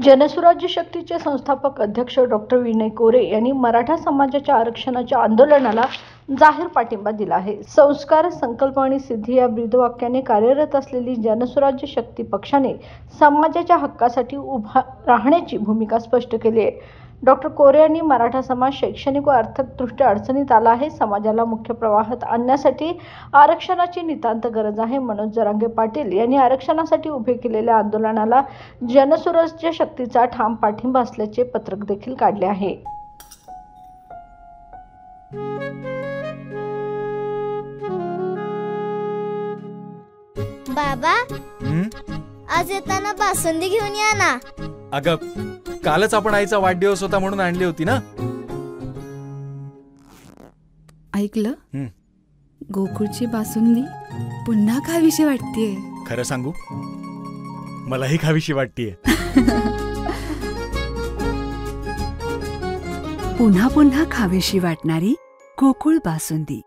जनसुराज्य शक्तीचे संस्थापक अध्यक्ष डॉक्टर विनय कोरे यांनी मराठा समाजाच्या आरक्षणाच्या आंदोलनाला जाहीर पाठिंबा दिला आहे। संस्कार, संकल्प आणि सिद्धी या ब्रीदवाक्याने कार्यरत असलेली जनसुराज्य शक्ती पक्षाने समाजाच्या हक्कासाठी उभा राहण्याची भूमिका स्पष्ट केली आहे। डॉक्टर कोरे यांनी मराठा समाज शैक्षणिक व आर्थिकदृष्ट्या अडचणीत आला आहे, समाजाला मुख्य प्रवाहात आणण्यासाठी आरक्षणाची नितांत गरज आहे। मनोज जरांगे पाटील यांनी आरक्षणासाठी उभे केलेल्या आंदोलनाला जनसुराज्य शक्तीचा ठाम पाठिंबा असल्याचे पत्रक देखील काढले आहे। बाबा, आज येताना बासुंदी घेऊन या ना। अगं, कालच आपण आईचा वाढदिवस होता म्हणून आणली होती ना। ऐकलं, गोकुळची बासुंदी पुन्हा खावीशी वाटतेय। खरं सांगू, मलाही खावीशी वाटतेय। पुन्हा पुन्हा खावीशी वाटणारी गोकुळ बासुंदी।